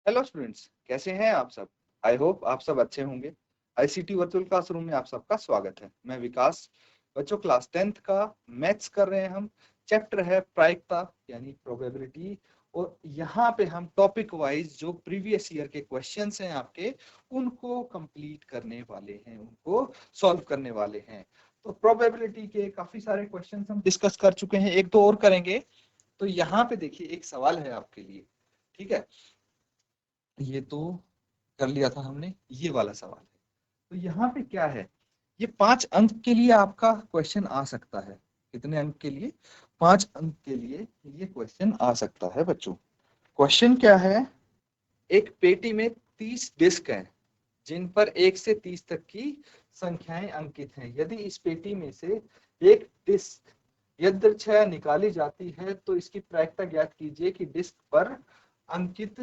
Hello students, कैसे हैं आप सब। आई होप आप सब अच्छे होंगे। आईसीटी वर्चुअल क्लासरूम में आप सबका स्वागत है। मैं विकास। बच्चों, क्लास 10th का मैथ्स कर रहे हैं हम। चैप्टर है प्रायिकता यानी प्रोबेबिलिटी। और यहाँ पे हम टॉपिक वाइज जो प्रीवियस ईयर के क्वेश्चंस हैं आपके, उनको कंप्लीट करने वाले हैं, उनको सॉल्व करने वाले हैं। तो प्रोबेबिलिटी के काफी सारे क्वेश्चंस हम डिस्कस कर चुके हैं, एक दो और करेंगे। तो यहाँ पे देखिए, एक सवाल है आपके लिए। ठीक है, ये तो कर लिया था हमने, ये वाला सवाल है। तो यहाँ पे क्या है, ये 5 अंक के लिए आपका क्वेश्चन आ सकता है। कितने अंक के लिए? 5 अंक के लिए ये क्वेश्चन आ सकता है बच्चों। क्वेश्चन क्या है, एक पेटी में 30 डिस्क हैं जिन पर 1 से 30 तक की संख्याएं अंकित हैं। यदि इस पेटी में से एक डिस्क यदृच्छया निकाली जाती है तो इसकी प्रायिकता ज्ञात कीजिए कि डिस्क पर अंकित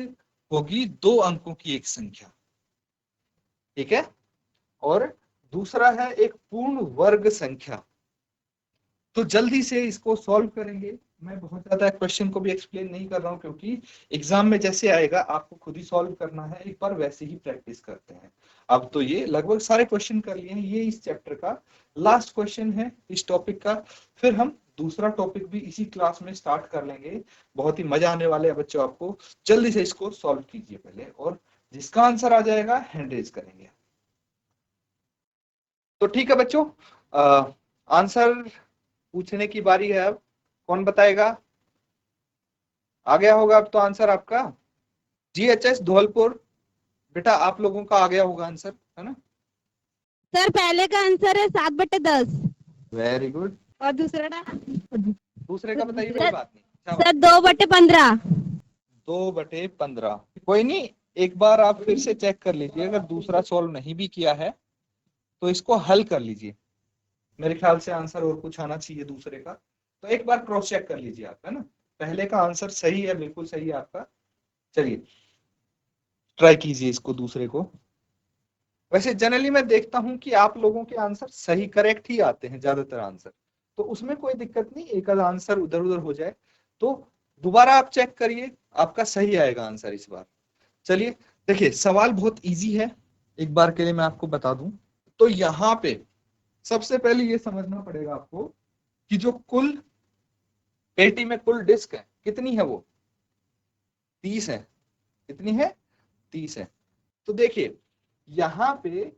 होगी 2 अंकों की एक संख्या। ठीक है। और दूसरा है एक पूर्ण वर्ग संख्या। तो जल्दी से इसको सॉल्व करेंगे। मैं बहुत ज्यादा क्वेश्चन को भी एक्सप्लेन नहीं कर रहा हूं, क्योंकि एग्जाम में जैसे आएगा आपको खुद ही सॉल्व करना है। एक बार वैसे ही प्रैक्टिस करते हैं। अब तो ये लगभग सारे क्वेश्चन कर लिए हैं। ये इस चैप्टर का लास्ट क्वेश्चन है इस टॉपिक का। फिर हम दूसरा टॉपिक भी इसी क्लास में स्टार्ट कर लेंगे। बहुत ही मजा आने वाले है बच्चों आपको। जल्दी से इसको सॉल्व कीजिए पहले, और जिसका आंसर आ जाएगा हैंड रेज करेंगे। तो ठीक है बच्चों, आंसर पूछने की बारी है। अब कौन बताएगा? आ गया होगा अब तो आंसर आपका। GHS धौलपुर, बेटा आप लोगों का आ गया होगा आंसर, है ना? सर पहले का आंसर है 7/10 वेरी गुड। और दूसरा दूसरे का बताइए, कोई सर बात नहीं, सर शाबाश। 2/15। 2/15। कोई नहीं, एक बार आप फिर से चेक कर लीजिए। अगर दूसरा सॉल्व नहीं भी किया है तो इसको हल कर लीजिए। मेरे ख्याल से आंसर और कुछ आना चाहिए दूसरे का। तो एक बार क्रॉस चेक कर लीजिए आप, है ना। पहले का आंसर सही है, बिल्कुल सही है आपका। चलिए ट्राई कीजिए इसको, दूसरे को। वैसे जनरली मैं देखता हूं कि आप लोगों के आंसर सही करेक्ट ही आते हैं, ज्यादातर आंसर। तो उसमें कोई दिक्कत नहीं, एक आध आंसर उधर उधर हो जाए तो दोबारा आप चेक करिए, आपका सही आएगा आंसर इस बार। चलिए देखिए, सवाल बहुत इजी है। एक बार के लिए मैं आपको बता दूं। तो यहाँ पे सबसे पहले ये समझना पड़ेगा आपको कि जो कुल पेटी में कुल डिस्क है कितनी है, वो 30 है। कितनी है? 30 है। तो देखिए यहाँ पे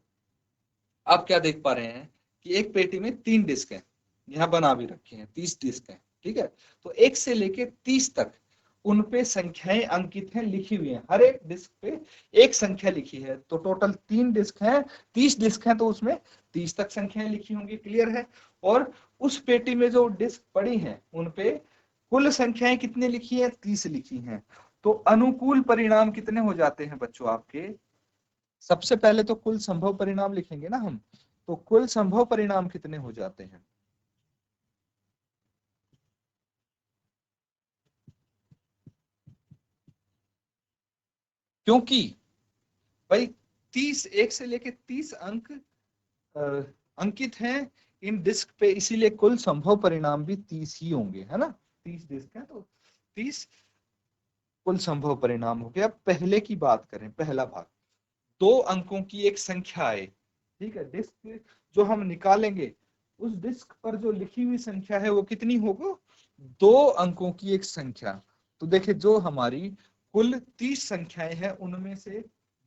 आप क्या देख पा रहे हैं कि एक पेटी में 3 डिस्क है, यहाँ बना भी रखे हैं, 30 डिस्क है। ठीक है। तो 1 से लेके 30 तक उन पे संख्याएं अंकित हैं, लिखी हुई हैं। हर एक डिस्क पे एक संख्या लिखी है। तो टोटल 3 डिस्क हैं, 30 डिस्क हैं, तो उसमें 30 तक संख्याएं लिखी होंगी। क्लियर है? और उस पेटी में जो डिस्क पड़ी हैं उन पे कुल संख्याएं कितनी लिखी है? 30 लिखी हैं। तो अनुकूल परिणाम कितने हो जाते हैं बच्चों आपके? सबसे पहले तो कुल संभव परिणाम लिखेंगे ना हम। तो कुल संभव परिणाम कितने हो जाते हैं? क्योंकि भाई 30, 1 से लेके 30 अंक अंकित हैं इन डिस्क पे, इसीलिए कुल संभव परिणाम भी 30 ही होंगे, है ना। 30 डिस्क है तो 30 कुल संभव परिणाम हो गया। पहले की बात करें, पहला भाग, 2 अंकों की एक संख्या है। ठीक है। डिस्क जो हम निकालेंगे, उस डिस्क पर जो लिखी हुई संख्या है वो कितनी होगी? 2 अंकों की एक संख्या। तो देखिए, जो हमारी कुल 30 संख्याएं हैं उनमें से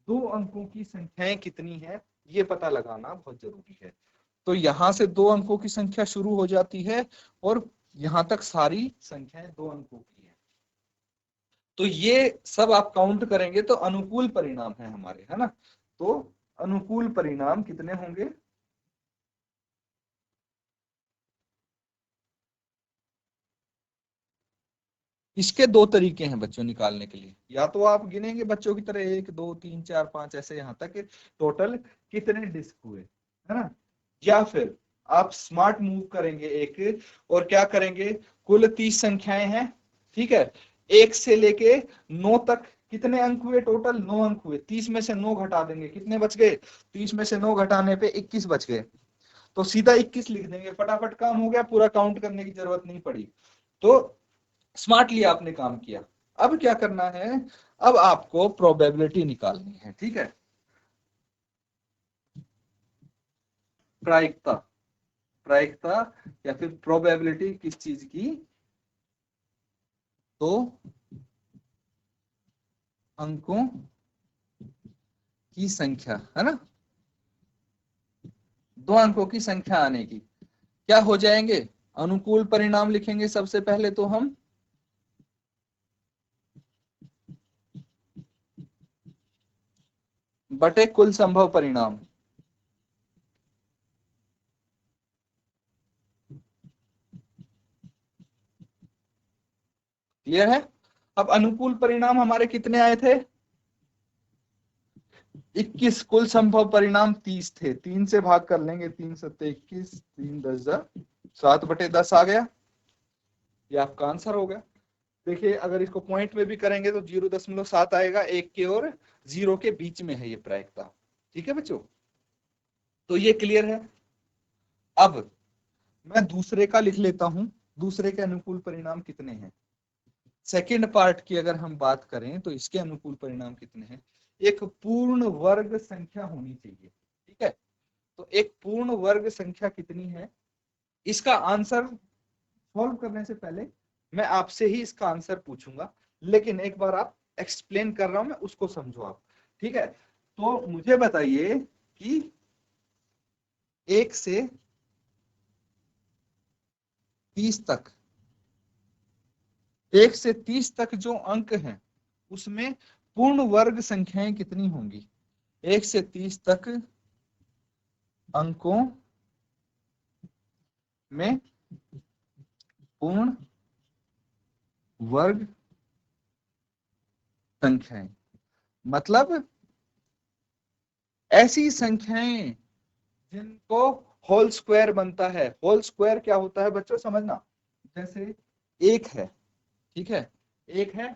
2 अंकों की संख्याएं कितनी है, ये पता लगाना बहुत जरूरी है। तो यहां से 2 अंकों की संख्या शुरू हो जाती है और यहां तक सारी संख्याएं 2 अंकों की है। तो ये सब आप काउंट करेंगे तो अनुकूल परिणाम है हमारे, है ना। तो अनुकूल परिणाम कितने होंगे? इसके 2 तरीके हैं बच्चों निकालने के लिए। या तो आप गिनेंगे बच्चों की तरह 1 2 3 4 5 ऐसे यहां तक टोटल कितने डिस्क हुए, है ना। या फिर आप स्मार्ट मूव करेंगे एक, और क्या करेंगे, कुल 30 संख्याएं हैं। ठीक है। 1 से लेके 9 तक कितने अंक हुए? टोटल 9 अंक हुए। 30 में से 9 घटा देंगे, कितने बच गए? 30 में से 9 घटाने पे 21 बच गए। तो सीधा 21 लिख देंगे, फटाफट काम हो गया, पूरा काउंट करने की जरूरत नहीं पड़ी। तो स्मार्टली आपने काम किया। अब क्या करना है, अब आपको प्रोबेबिलिटी निकालनी है, ठीक है। प्रायिकता, प्रायिकता या फिर प्रोबेबिलिटी किस चीज की? तो अंकों की संख्या, है ना, 2 अंकों की संख्या आने की। क्या हो जाएंगे? अनुकूल परिणाम लिखेंगे सबसे पहले तो हम, बटे कुल संभव परिणाम। क्लियर है? अब अनुकूल परिणाम हमारे कितने आए थे? 21। कुल संभव परिणाम 30 थे। 3 से भाग कर लेंगे, 3 सत्ते 21, 3 10 7/10 आ गया। ये आपका आंसर हो गया। देखिए अगर इसको पॉइंट में भी करेंगे तो 0.7 आएगा, 1 के और 0 के बीच में है ये प्रायिकता। ठीक है बच्चों, तो ये क्लियर है। अब मैं दूसरे का लिख लेता हूं, दूसरे के अनुकूल परिणाम कितने हैं। सेकंड पार्ट की अगर हम बात करें तो इसके अनुकूल परिणाम कितने हैं? एक पूर्ण वर्ग संख्या होनी चाहिए, ठीक है। तो एक पूर्ण वर्ग संख्या कितनी है, इसका आंसर सॉल्व करने से पहले मैं आपसे ही इसका आंसर पूछूंगा, लेकिन एक बार आप एक्सप्लेन कर रहा हूं मैं, उसको समझो आप, ठीक है। तो मुझे बताइए कि 1 से 30 तक, 1 से 30 तक जो अंक हैं उसमें पूर्ण वर्ग संख्याएं कितनी होंगी? 1 से 30 तक अंकों में पूर्ण वर्ग संख्याएं, मतलब ऐसी संख्याएं जिनको होल स्क्वायर बनता है। होल स्क्वायर क्या होता है बच्चों, समझना। जैसे 1 है, ठीक है, 1 है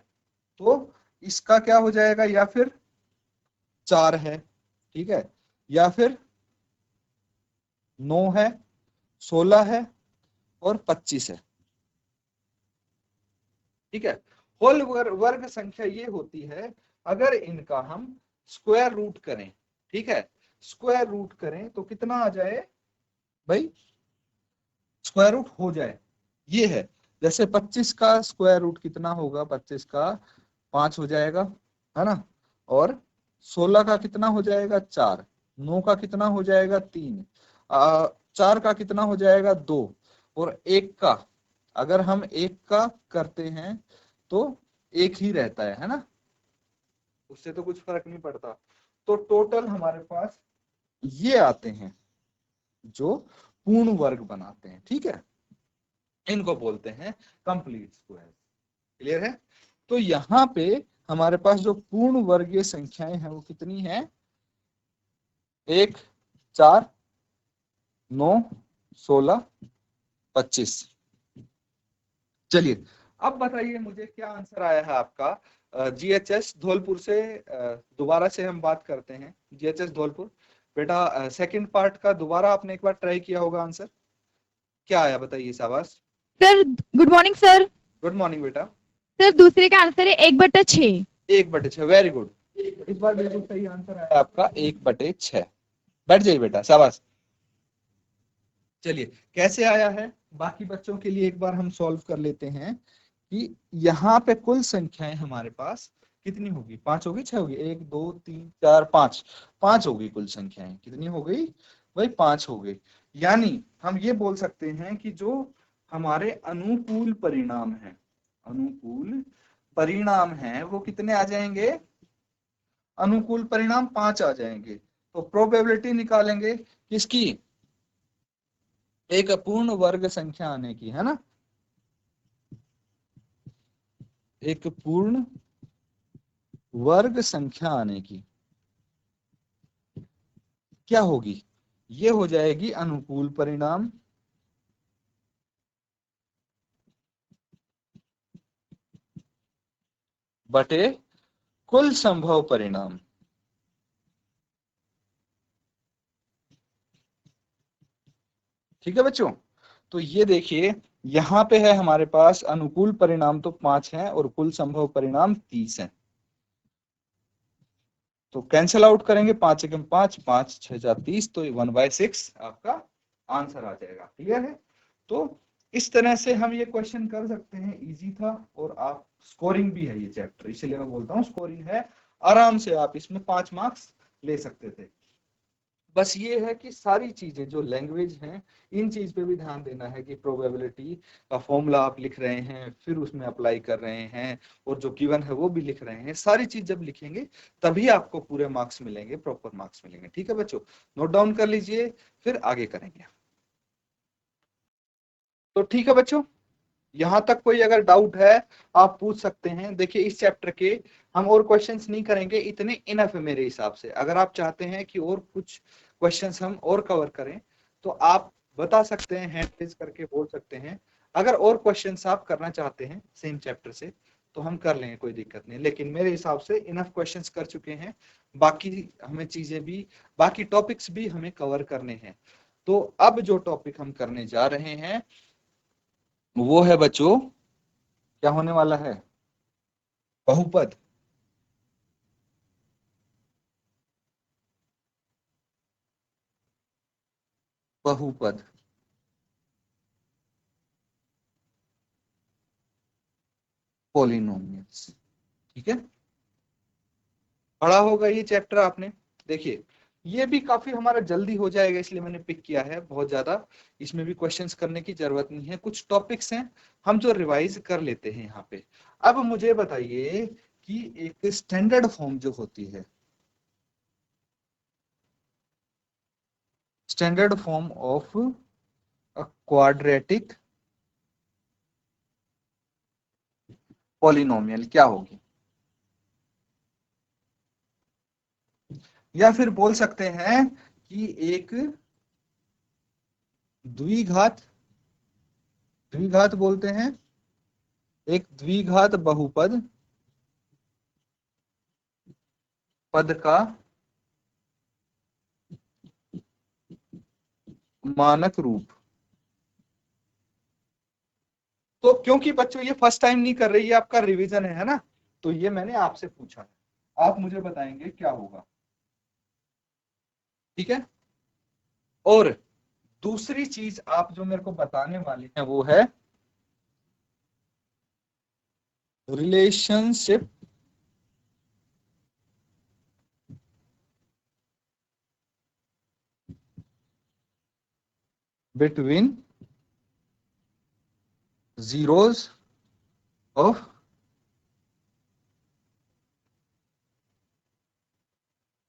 तो इसका क्या हो जाएगा, या फिर 4 है, ठीक है, या फिर 9 है, 16 है और 25 है, ठीक है। होल वर्ग संख्या ये होती है अगर इनका हम स्क्वायर रूट करें, ठीक है, स्क्वायर रूट करें तो कितना आ जाए भाई, स्क्वायर रूट हो जाए, ये है। जैसे 25 का स्क्वायर रूट कितना होगा, 25 का 5 हो जाएगा, है ना, और 16 का कितना हो जाएगा 4, 9 का कितना हो जाएगा 3, 4 का कितना हो जाएगा 2, और 1 का अगर हम 1 का करते हैं तो 1 ही रहता है ना, उससे तो कुछ फर्क नहीं पड़ता। तो टोटल हमारे पास ये आते हैं जो पूर्ण वर्ग बनाते हैं, ठीक है, इनको बोलते हैं कंप्लीट स्क्वायर। क्लियर है? तो यहाँ पे हमारे पास जो पूर्ण वर्गीय संख्याएं हैं वो कितनी है? 1, 4, 9, 16, 25। चलिए अब बताइए मुझे क्या आंसर आया है आपका। जीएचएस धौलपुर से दोबारा से हम बात करते हैं। जीएचएस धौलपुर बेटा, सेकंड पार्ट का दोबारा आपने एक बार ट्राई किया होगा आंसर, क्या आया बताइए शाबाश। Sir good morning sir. Good morning बेटा। सर दूसरे का आंसर है 1/6। 1/6, वेरी गुड। इस बार बिल्कुल सही आंसर आया आपका, 1/6। बैठ जाइए बेटा, शाबाश। चलिए कैसे आया है बाकी बच्चों के लिए एक बार हम सॉल्व कर लेते हैं कि यहाँ पे कुल संख्याएं हमारे पास कितनी होगी, 5 होगी, 6 होगी, 1 2 3 4 5, 5 होगी कुल संख्याएं। कितनी हो गई भाई? 5 हो गई। यानी हम ये बोल सकते हैं कि जो हमारे अनुकूल परिणाम है, अनुकूल परिणाम है वो कितने आ जाएंगे? अनुकूल परिणाम 5 आ जाएंगे। तो प्रोबेबिलिटी निकालेंगे किसकी? एक पूर्ण वर्ग संख्या आने की, है ना, एक पूर्ण वर्ग संख्या आने की क्या होगी? ये हो जाएगी अनुकूल परिणाम बटे कुल संभव परिणाम। ठीक है बच्चों, तो ये देखिए यहाँ पे है हमारे पास अनुकूल परिणाम तो 5 है और कुल संभव परिणाम 30 है। तो कैंसिल आउट करेंगे, 5 एकम 5, 5 6 जा 30, तो 1/6 आपका आंसर आ जाएगा। क्लियर है? तो इस तरह से हम ये क्वेश्चन कर सकते हैं, इजी था और आप स्कोरिंग भी है ये चैप्टर, इसलिए मैं बोलता हूँ स्कोरिंग है, आराम से आप इसमें 5 मार्क्स ले सकते थे। बस ये है कि सारी चीजें जो लैंग्वेज हैं, इन चीज पे भी ध्यान देना है कि प्रोबेबिलिटी का फॉर्मूला आप लिख रहे हैं, फिर उसमें अप्लाई कर रहे हैं, और जो गिवन है वो भी लिख रहे हैं। सारी चीज जब लिखेंगे तभी आपको पूरे मार्क्स मिलेंगे, प्रॉपर मार्क्स मिलेंगे। ठीक है बच्चों, नोट डाउन कर लीजिए, फिर आगे करेंगे। तो ठीक है बच्चों, यहां तक कोई अगर डाउट है आप पूछ सकते हैं। देखिए इस चैप्टर के हम और क्वेश्चंस नहीं करेंगे, इतने इनफ है मेरे हिसाब से। अगर आप चाहते हैं कि और कुछ क्वेश्चंस हम और कवर करें तो आप बता सकते हैं, हैंड रेज करके बोल सकते हैं। अगर और क्वेश्चंस आप करना चाहते हैं सेम चैप्टर से तो हम कर लेंगे, कोई दिक्कत नहीं। लेकिन मेरे हिसाब से इनफ क्वेश्चंस कर चुके हैं, बाकी हमें चीजें भी, बाकी टॉपिक्स भी हमें कवर करने हैं। तो अब जो टॉपिक हम करने जा रहे हैं वो है बच्चों, क्या होने वाला है? बहुपद। बहुपद पॉलिनोमियल्स। ठीक है, पढ़ा होगा ये चैप्टर आपने। देखिए ये भी काफी हमारा जल्दी हो जाएगा, इसलिए मैंने पिक किया है। बहुत ज्यादा इसमें भी क्वेश्चंस करने की जरूरत नहीं है, कुछ टॉपिक्स हैं हम जो रिवाइज कर लेते हैं यहाँ पे। अब मुझे बताइए कि एक स्टैंडर्ड फॉर्म जो होती है, standard form of a quadratic polynomial क्या होगी? या फिर बोल सकते हैं कि एक द्विघात, द्विघात बोलते हैं, एक द्विघात बहुपद पद का मानक रूप। तो क्योंकि बच्चों ये फर्स्ट टाइम नहीं कर रही है, आपका रिवीजन है ना, तो ये मैंने आपसे पूछा है, आप मुझे बताएंगे क्या होगा। ठीक है, और दूसरी चीज आप जो मेरे को बताने वाले हैं वो है relationship between zeros of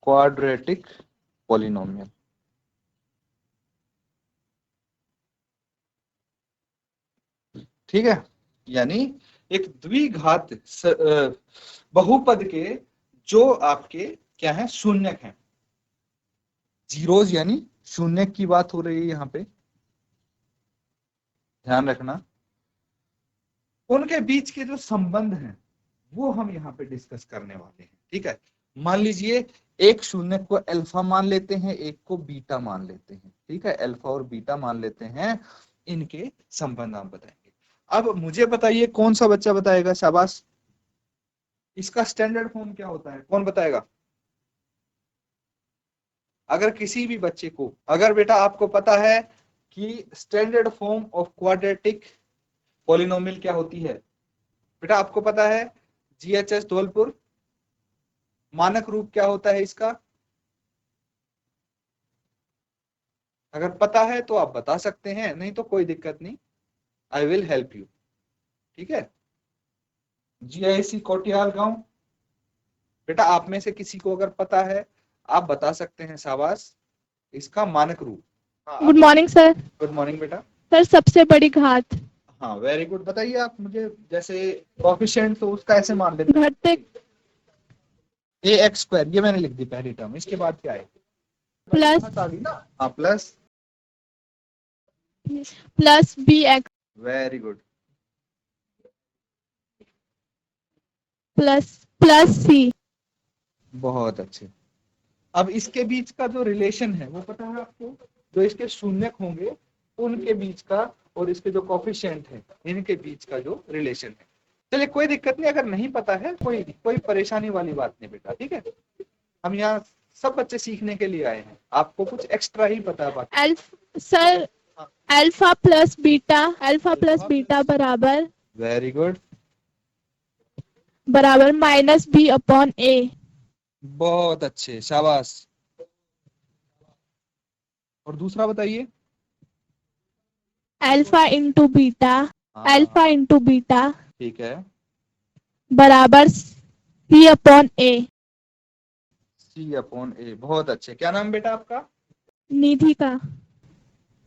quadratic polynomial। ठीक है, यानी एक द्विघात बहुपद के जो आपके क्या है, शून्यक हैं, जीरोज यानी शून्य की बात हो रही है यहाँ पे, ध्यान रखना। उनके बीच के जो संबंध हैं वो हम यहाँ पे डिस्कस करने वाले हैं। ठीक है, मान लीजिए एक शून्य को अल्फा मान लेते हैं, एक को बीटा मान लेते हैं। ठीक है, अल्फा और बीटा मान लेते हैं, इनके संबंध आप बताएंगे। अब मुझे बताइए कौन सा बच्चा बताएगा, शाबाश। इसका स्टैंडर्ड फॉर्म क्या होता है, कौन बताएगा? अगर किसी भी बच्चे को, अगर बेटा आपको पता है कि standard form of quadratic polynomial क्या होती है, बेटा आपको पता है जीएचएस धौलपुर मानक रूप क्या होता है इसका? अगर पता है तो आप बता सकते हैं, नहीं तो कोई दिक्कत नहीं, आई विल हेल्प यू। ठीक है, जीआईसी कोटियाल गांव, बेटा आप में से किसी को अगर पता है आप बता सकते हैं, शाबाश। इसका मानक रूप। Good morning sir. Good morning बेटा। सर सबसे बड़ी घात। हाँ वेरी गुड, बताइए आप मुझे। जैसे कोफिशिएंट तो उसका ऐसे मान लेते हैं घटते ए एक्स स्क्वायर, ये मैंने लिख दी पहली टर्म, इसके बाद क्या है? प्लस आ गई ना, हाँ plus plus B x very good plus plus C. बहुत अच्छे। अब इसके बीच का जो रिलेशन है वो पता है आपको, जो इसके शून्यक होंगे उनके बीच का और इसके जो कोफिशिएंट है इनके बीच का जो रिलेशन है। चलिए कोई दिक्कत नहीं, अगर नहीं पता है कोई कोई परेशानी वाली बात नहीं बेटा। ठीक है, हम यहाँ सब बच्चे सीखने के लिए आए हैं, आपको कुछ एक्स्ट्रा ही पता है बाकी। सर हाँ। अल्फा प्लस बीटा बराबर very good, minus B upon A. बहुत अच्छे, शाबाश। और दूसरा बताइए। अल्फा इंटू बीटा ठीक है, बराबर सी upon A. C upon A, बहुत अच्छे। क्या नाम बेटा आपका? निधि का।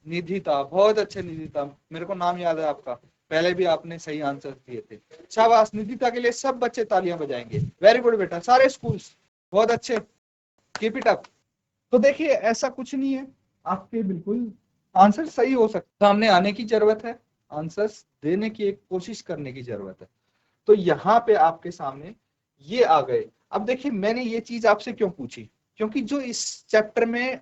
निधिता, बहुत अच्छे निधिता, मेरे को नाम याद है आपका, पहले भी आपने सही आंसर दिए थे। शाबाश, निधिता के लिए सब बच्चे तालियां बजाएंगे। वेरी गुड बेटा, सारे स्कूल्स बहुत अच्छे, कीप इट अप। तो देखिए ऐसा कुछ नहीं है, आपके बिल्कुल आंसर सही हो सकता, सामने आने की जरूरत है, आंसर्स देने की एक कोशिश करने की जरूरत है। तो यहाँ पे आपके सामने ये आ गए। अब देखिए मैंने ये चीज आपसे क्यों पूछी, क्योंकि जो इस चैप्टर में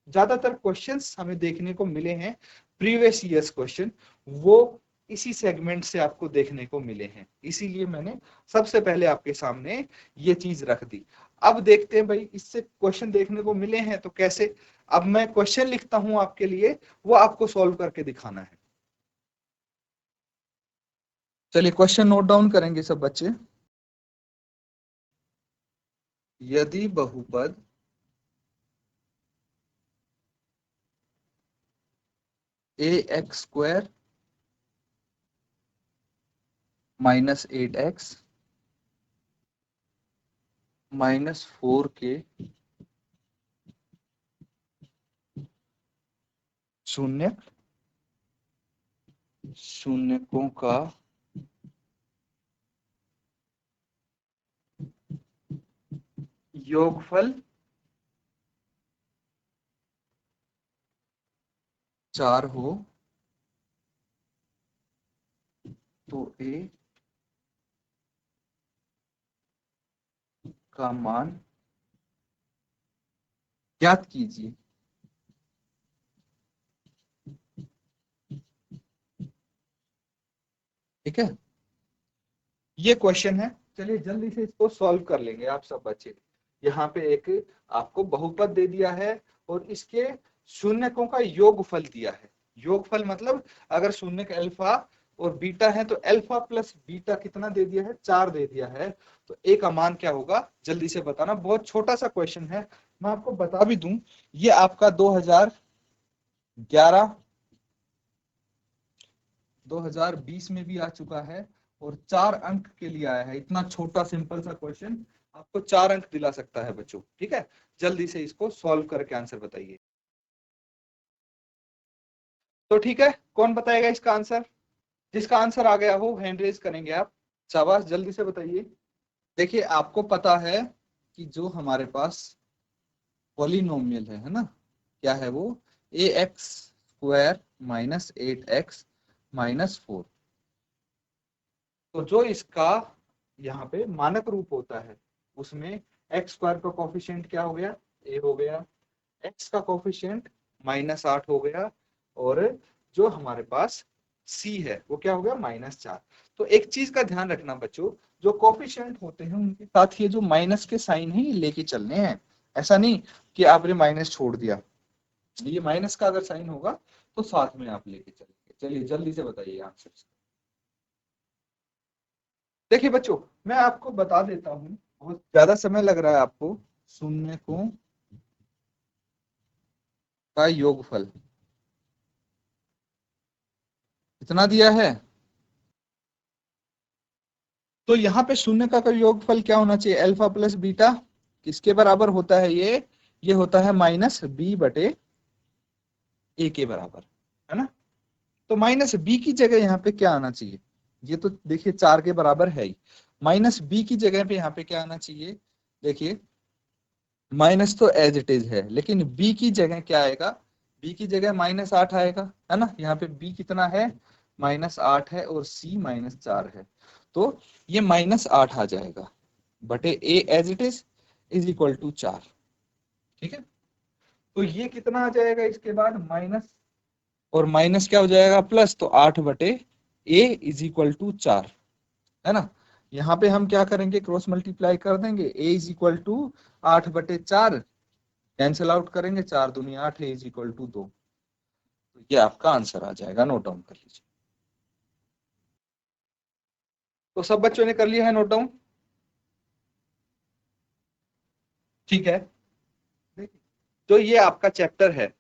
ज्यादातर क्वेश्चंस हमें देखने को मिले हैं, प्रीवियस ईयर्स क्वेश्चन, वो इसी सेगमेंट से आपको देखने को मिले हैं, इसीलिए मैंने सबसे पहले आपके सामने ये चीज रख दी। अब देखते हैं भाई, इससे क्वेश्चन देखने को मिले हैं तो कैसे। अब मैं क्वेश्चन लिखता हूं आपके लिए, वो आपको सॉल्व करके दिखाना है। चलिए क्वेश्चन नोट डाउन करेंगे सब बच्चे। यदि बहुपद ax² माइनस 8x माइनस 4 के शून्यकों का योगफल 4 हो तो a का मान ज्ञात कीजिए। ठीक है, ये क्वेश्चन है। चलिए जल्दी से इसको सॉल्व कर लेंगे आप सब बच्चे। यहाँ पे एक आपको बहुपद दे दिया है और इसके शून्यकों का योगफल दिया है। योगफल मतलब अगर शून्यक अल्फा और बीटा है तो अल्फा प्लस बीटा कितना दे दिया है, 4 दे दिया है। तो ए का मान क्या होगा जल्दी से बताना। बहुत छोटा सा क्वेश्चन है, मैं आपको बता भी दूं, ये आपका 2020 में भी आ चुका है और 4 अंक के लिए आया है। इतना छोटा सिंपल सा क्वेश्चन आपको 4 अंक दिला सकता है बच्चों। ठीक है, जल्दी से इसको सॉल्व करके आंसर बताइए। तो ठीक है, कौन बताएगा इसका आंसर? जिसका आंसर आ गया हो हैंड रेज करेंगे आप। शाबाश, जल्दी से बताइए। देखिए आपको पता है कि जो हमारे पास पॉलिनोमियल है ना, क्या है वो, ax² माइनस 8x माइनस 4। तो जो इसका यहाँ पे मानक रूप होता है उसमें x² का कोफिशिएंट क्या हो गया, a हो गया, x का कोफिशिएंट -8 हो गया, और जो हमारे पास c है वो क्या हो गया -4। तो एक चीज का ध्यान रखना बच्चों, जो कोफिशिएंट होते हैं उनके साथ ये जो माइनस के साइन है ये लेके चलने हैं। ऐसा नहीं कि आपने माइनस छोड़ दिया, ये माइनस का अगर साइन होगा तो साथ में आप लेके चलेंगे। चलिए जल्दी से बताइए आंसर। देखिए बच्चों मैं आपको बता देता हूँ, बहुत ज्यादा समय लग रहा है आपको। शून्यकों का योगफल कितना दिया है, तो यहाँ पे शून्य का योगफल क्या होना चाहिए, अल्फा प्लस बीटा किसके बराबर होता है, ये होता है -b/a के बराबर, है ना। तो -b की जगह यहाँ पे क्या आना चाहिए, ये तो देखिए 4 के बराबर है ही, -b की जगह पे यहाँ पे क्या आना चाहिए, देखिए माइनस तो एज इट इज है, लेकिन b की जगह क्या आएगा, b की जगह -8 आएगा, है ना। यहाँ पे b कितना है, -8 है, और c -4 है, तो ये -8 आ जाएगा बटे a as it is equal to 4। ठीक है, तो ये कितना आ जाएगा इसके बाद माइनस, और माइनस क्या हो जाएगा प्लस, तो 8 बटे a इज इक्वल टू 4, है ना। यहाँ पे हम क्या करेंगे, क्रॉस मल्टीप्लाई कर देंगे, a is equal to 8/4 cancel out करेंगे, 4 दूनी 8, a इज इक्वल टू 2। तो ये आपका आंसर आ जाएगा, नोट डाउन कर लीजिए। तो सब बच्चों ने कर लिया है नोट डाउन? ठीक है, तो ये आपका चैप्टर है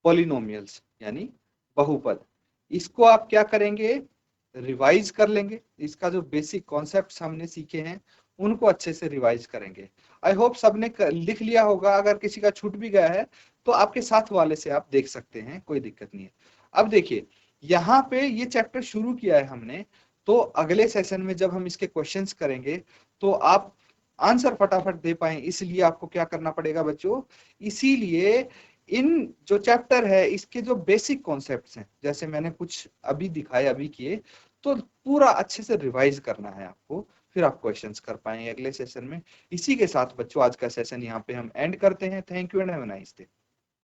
पॉलिनोमियल्स यानी बहुपद। इसको आप क्या करेंगे, रिवाइज कर लेंगे। इसका जो बेसिक कॉन्सेप्ट्स हमने सीखे हैं उनको अच्छे से रिवाइज करेंगे। आई होप सबने लिख लिया होगा। अगर किसी का छूट भी गया है तो आपके साथ वाले से आप देख सकते हैं, कोई दिक्कत नहीं है। अब देखिए, यहाँ पे ये चैप्टर शुरू किया है हमने, तो अगले सेशन में जब हम इसके क्वेश्चंस करेंगे तो आप आंसर फटाफट दे पाए, इसलिए आपको क्या करना पड़ेगा बच्चों, इसीलिए इन जो चैप्टर है इसके जो बेसिक कॉन्सेप्ट्स हैं, जैसे मैंने कुछ अभी दिखाए, अभी किए, तो पूरा अच्छे से रिवाइज करना है आपको, फिर आप क्वेश्चंस कर पाएंगे अगले सेशन में। इसी के साथ बच्चों आज का सेशन यहाँ पे हम एंड करते हैं। Thank you and have a nice day.